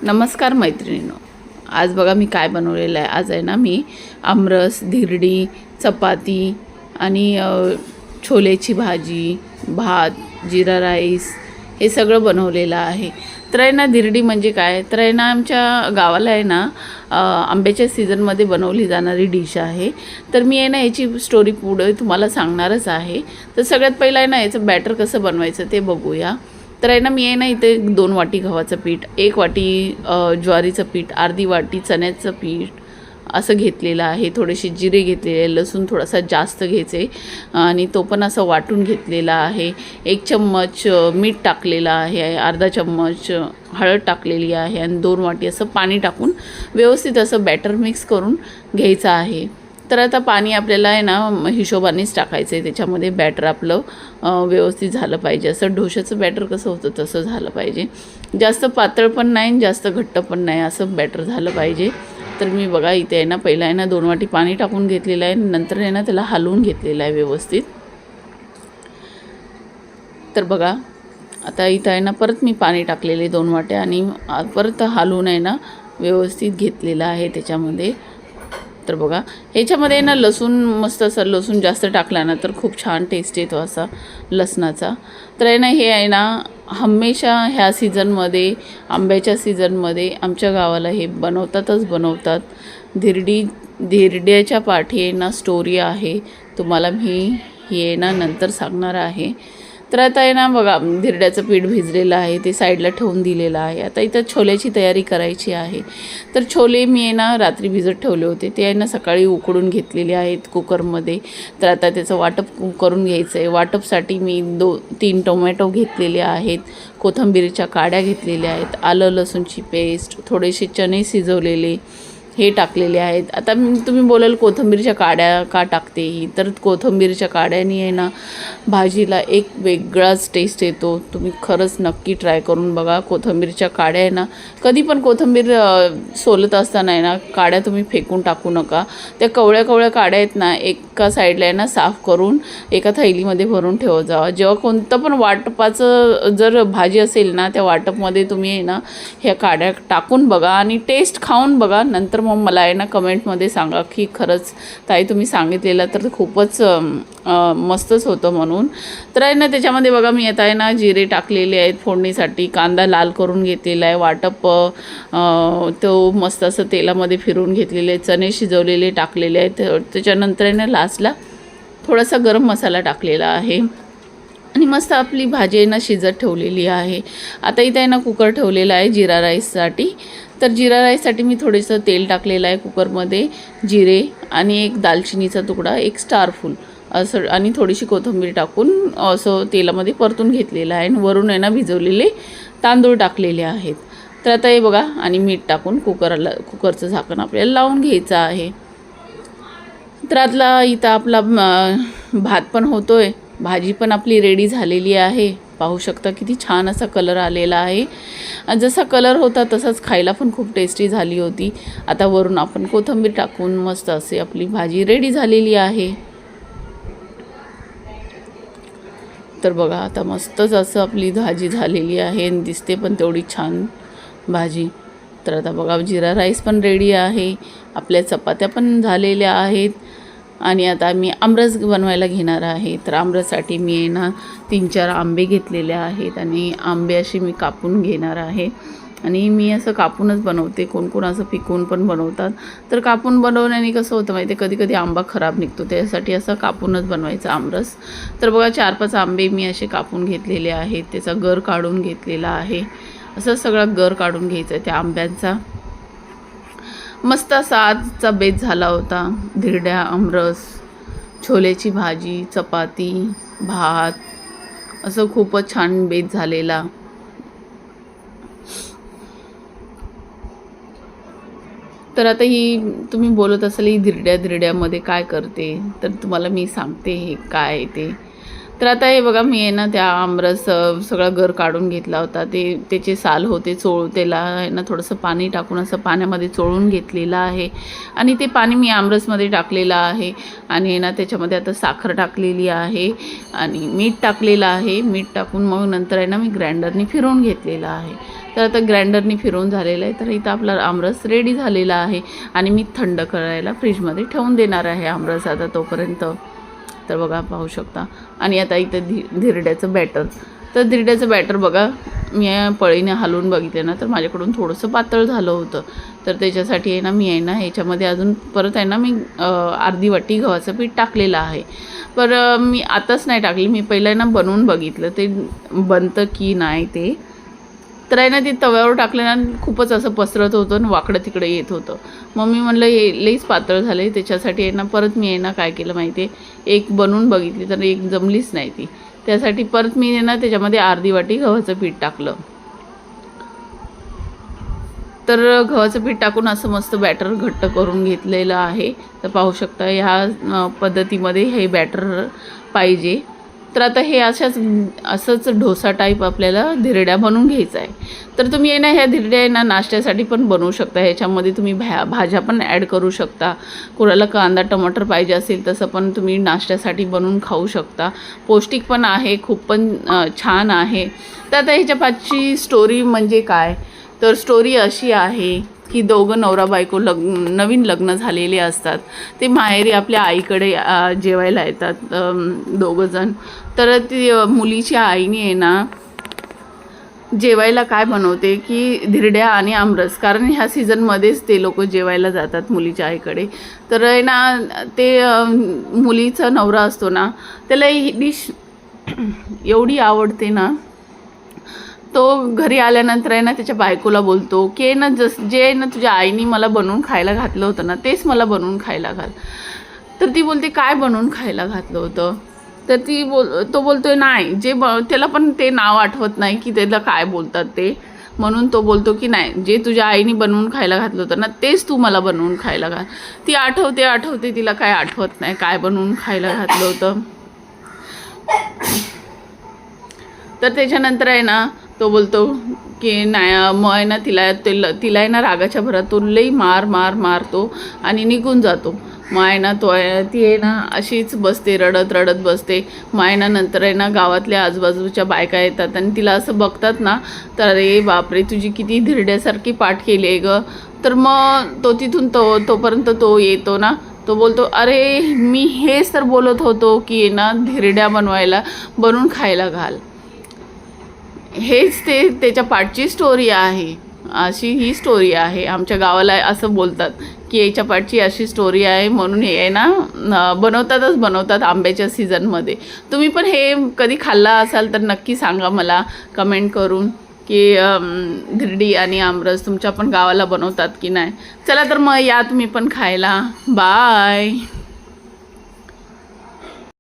नमस्कार मैत्रिणींनो, आज बघा मी काय बनवलेलं आहे. आज आहे ना मी आमरस, धिरडी, चपाती आणि छोलेची भाजी, भात, जिरा राईस हे सगळं बनवलेलं आहे. तर आहे ना धिरडी म्हणजे काय, तर आहे ना आमच्या गावाला आहे ना आंब्याच्या सीझनमध्ये बनवली जाणारी डिश आहे. तर मी आहे ना याची स्टोरी पुढे तुम्हाला सांगणारच आहे. तर सगळ्यात पहिलं आहे ना याचं बॅटर कसं बनवायचं ते बघूया. तर आहे ना मी आहे ना इथे 2 वाटी गव्हाचं पीठ, 1 वाटी ज्वारीचं पीठ, अर्धी वाटी चण्याचं पीठ असं घेतलेलं आहे. थोडेसे जिरे घेतलेले, लसूण थोडासा जास्त घ्यायचे आणि तो पण असं वाटून घेतलेला आहे. 1 चम्मच मीठ टाकलेलं आहे, अर्धा चम्मच हळद टाकलेली आहे आणि 2 वाटी असं पाणी टाकून व्यवस्थित असं बॅटर मिक्स करून घ्यायचं आहे. तर आता पाणी आपल्याला आहे ना हिशोबानेच टाकायचं आहे. त्याच्यामध्ये बॅटर आपलं व्यवस्थित झालं पाहिजे. असं डोशाचं बॅटर कसं होतं तसं झालं पाहिजे. जास्त पातळ पण नाही आणि जास्त घट्ट पण नाही, असं बॅटर झालं पाहिजे. तर मी बघा इथे आहे ना पहिला आहे ना 2 वाटी पाणी टाकून घेतलेलं आहे, नंतर आहे ना त्याला हलवून घेतलेलं आहे व्यवस्थित. तर बघा आता इथं आहे ना परत मी पाणी टाकलेले 2 वाट्या आणि परत हलवून आहे ना व्यवस्थित घेतलेलं आहे त्याच्यामध्ये. तर बघा ह्याच्यामध्ये ना लसूण मस्त असं लसूण जास्त टाकला ना तर खूप छान टेस्ट येतो असा लसणाचा. तर आहे ना हे आहे ना हमेशा ह्या सीझनमध्ये, आंब्याच्या सीझनमध्ये आमच्या गावाला हे बनवतात. धिरड्याच्या पाठी आहे ना स्टोरी आहे, तुम्हाला मी हे ना नंतर सांगणार आहे. तर आता आहे ना बघा धिरड्याचं पीठ भिजलेलं आहे, ते साईडला ठेवून दिलेलं आहे. आता इथं छोल्याची तयारी करायची आहे. तर छोले मी आहे ना रात्री भिजत ठेवले होते, ते आहे ना सकाळी उकडून घेतलेले आहेत कुकरमध्ये. तर आता त्याचं वाटप करून घ्यायचं आहे. वाटपसाठी मी 2-3 टोमॅटो घेतलेले आहेत, कोथिंबीरच्या काड्या घेतलेल्या आहेत, आलं लसूणची पेस्ट, थोडेसे चणे शिजवलेले हे टाकलेले आहेत. आता तुम्ही बोलाल कोथिंबीरच्या काड्या का टाकते ही, तर कोथिंबीरच्या काड्याने आहे ना भाजीला एक वेगळाच टेस्ट येतो. तुम्ही खरंच नक्की ट्राय करून बघा. कोथिंबीरच्या काड्या आहे ना, कधी पण कोथिंबीर सोलत असताना आहे ना काड्या तुम्ही फेकून टाकू नका. त्या कवळ्या काड्या आहेत ना एका साईडला आहे ना साफ करून एका थैलीमध्ये भरून ठेवत जावा. जेव्हा कोणतं पण वाटपाचं जर भाजी असेल ना त्या वाटपमध्ये तुम्ही आहे ना ह्या काड्या टाकून बघा आणि टेस्ट खाऊन बघा. नंतर मग मला आहे ना कमेंटमध्ये सांगा की खरंच ताई तुम्ही सांगितलेलं तर खूपच मस्तच होतं म्हणून. तर आहे ना त्याच्यामध्ये बघा मी आता आहे ना जिरे टाकलेले आहेत फोडणीसाठी, कांदा लाल करून घेतलेला आहे, वाटप तो मस्त असं तेलामध्ये फिरवून घेतलेले, चणे शिजवलेले टाकलेले आहेत. त्याच्यानंतर आहे ना लास्टला थोडासा गरम मसाला टाकलेला आहे आणि मस्त आपली भाजी आहे ना शिजत ठेवलेली आहे. आता इथे आहे ना कुकर ठेवलेला आहे जिरा राईससाठी. तर जिरा राईससाठी मी थोडंसं तेल टाकलेलं आहे कुकरमध्ये, जिरे आणि 1 दालचिनीचा तुकडा, 1 स्टार फूल असं आणि थोडीशी कोथिंबीर टाकून असं तेलामध्ये परतून घेतलेलं आहे आणि वरून आहे ना भिजवलेले तांदूळ टाकलेले आहेत. तर आता हे बघा आणि मीठ टाकून कुकरचं झाकण आपल्याला लावून घ्यायचं आहे. तर आतला इथं आपला भात पण होतो आहे, भाजी पण आपली रेडी झालेली आहे. पाहू शकता किती छान असा कलर आलेला आहे. जसा कलर होता तसाच खायला पण खूप टेस्टी झाली होती. आता वरून आपण कोथिंबीर टाकून मस्त असे आपली भाजी रेडी झालेली आहे. तर बघा आता मस्तच असं आपली भाजी झालेली आहे आणि दिसते पण तेवढी छान भाजी. तर आता बघा जिरा राईस पण रेडी आहे, आपल्या चपात्या पण झालेल्या आहेत आणि आता मी आमरस बनवायला घेणार आहे. तर आमरससाठी मी आहे ना 3-4 आंबे घेतलेले आहेत आणि आंबे असे मी कापून घेणार आहे आणि मी असं कापूनच बनवते. कोण असं पिकवून पण बनवतात. तर कापून बनवण्याने कसं होतं माहिती आहे, कधी आंबा खराब निघतो, त्यासाठी असं कापूनच बनवायचं आमरस. तर बघा 4-5 आंबे मी असे कापून घेतलेले आहेत, त्याचा गर काढून घेतलेला आहे. असं सगळं गर काढून घ्यायचं आहे त्या आंब्यांचा. मस्त असा आजचा बेत झाला होता. धिरड्या, आमरस, छोलेची भाजी, चपाती, भात असं खूपच छान बेत झालेला. तर आता ही तुम्ही बोलत असाल ही धिरड्यामध्ये काय करते, तर तुम्हाला मी सांगते हे काय ते. तर आता हे बघा मी आहे ना त्या आमरस सगळा गर काढून घेतला होता, त्याचे साल होते त्याला आहे ना थोडंसं पाणी टाकून असं पाण्यामध्ये चोळून घेतलेलं आहे आणि ते पाणी मी आमरसमध्ये टाकलेलं आहे आणि आहे ना त्याच्यामध्ये आता साखर टाकलेली आहे आणि मीठ टाकलेलं आहे. मीठ टाकून मग नंतर आहे ना मी ग्राइंडरने फिरवून घेतलेलं आहे. तर आता ग्राइंडरनी फिरवून झालेलं आहे. तर इथं आपला आमरस रेडी झालेला आहे आणि मी थंड करायला फ्रीजमध्ये ठेवून देणार आहे आमरस आता तोपर्यंत. तर बघा पाहू शकता. आणि आता इथं धिरड्याचं बॅटर. तर धिरड्याचं बॅटर बघा मी पळीने हलवून बघितलं ना तर माझ्याकडून थोडंसं पातळ झालं होतं. तर त्याच्यासाठी आहे ना मी आहे ना ह्याच्यामध्ये अजून परत आहे ना मी अर्धी वाटी गव्हाचं पीठ टाकलेलं आहे. पर मी आताच नाही टाकली, मी पहिलं आहे ना बनवून बघितलं ते बनतं की नाही ते. तर आहे ना ते तव्यावर टाकलं ना खूपच असं पसरत होतं आणि वाकडं तिकडे येत होतं. मग मी म्हणलं हे लईच पातळ झालं आहे. त्याच्यासाठी आहे ना परत मी आहे ना काय केलं माहिती आहे, एक बनवून बघितली तर एक जमलीच नाही ती. त्यासाठी परत मी आहे ना त्याच्यामध्ये अर्धी वाटी गव्हाचं पीठ टाकलं. तर गव्हाचं पीठ टाकून असं मस्त बॅटर घट्ट करून घेतलेलं आहे. तर पाहू शकता ह्या पद्धतीमध्ये हे बॅटर पाहिजे. तर आता हे असंच डोसा टाईप आपल्याला धिरड्या बनवून घ्यायचा आहे. तर तुम्ही आहे ना ह्या धिरड्या आहे ना नाश्त्यासाठी पण बनवू शकता. ह्याच्यामध्ये तुम्ही भाज्या पण ॲड करू शकता. कोणाला कांदा टमाटर पाहिजे असेल तसं पण तुम्ही नाश्त्यासाठी बनवून खाऊ शकता. पौष्टिक पण आहे, खूप पण छान आहे. तर आता ह्याच्या पाठची स्टोरी म्हणजे काय, तर स्टोरी अशी आहे की दोघं नवरा बायको नवीन लग्न झालेले असतात. ते माहेरी आपल्या आईकडे जेवायला येतात दोघंजण. तर ती मुलीच्या आईने आहे ना जेवायला काय बनवते की धिरड्या आणि आमरस, कारण ह्या सीझनमध्येच ते लोक जेवायला जातात मुलीच्या आईकडे. तर आहे ना ते मुलीचा नवरा असतो ना त्याला ही डिश एवढी आवडते ना, तो घरी आल्यानंतर आहे ना त्याच्या बायकोला बोलतो की ना जे आहे ना तुझ्या आईने मला बनवून खायला घातलं होतं ना तेच मला बनवून खायला घाल. तर ती बोलते काय बनवून खायला घातलं होतं. तर तो बोलतोय नाही त्याला पण ते नाव आठवत नाही की त्याला काय बोलतात ते. म्हणून तो बोलतो की नाही जे तुझ्या आईने बनवून खायला घातलं होतं ना तेच तू मला बनवून खायला घाल. ती आठवते तिला काय आठवत नाही काय बनवून खायला घातलं होतं. तर त्याच्यानंतर आहे ना तो बोलतो की नाही मग आहे ना तिला आहे ना रागाच्या भरात तो लई मारतो आणि निघून जातो. मग आहे ना ती आहे ना अशीच बसते रडत बसते. मग आहे ना नंतर आहे ना गावातल्या आजूबाजूच्या बायका येतात आणि तिला असं बघतात ना तर अरे बापरे तुझी किती धिरड्यासारखी पाठ केली आहे गं. तर मग तो तिथून तोपर्यंत तो येतो ना, तो बोलतो अरे मी हेच तर बोलत होतो की ना धिरड्या बनवून खायला घाल. हेच त्याच्या पाठची स्टोरी आहे. अशी ही स्टोरी आहे. आमच्या गावाला असं बोलतात की याच्या पाठची अशी स्टोरी आहे. म्हणून हे आहे ना बनवतात आंब्याच्या सीझनमध्ये. तुम्ही पण हे कधी खाल्ला असाल तर नक्की सांगा मला कमेंट करून की धिरडी आणि आमरस तुमच्या पण गावाला बनवतात की नाही. चला तर मग या तुम्ही पण खायला. बाय.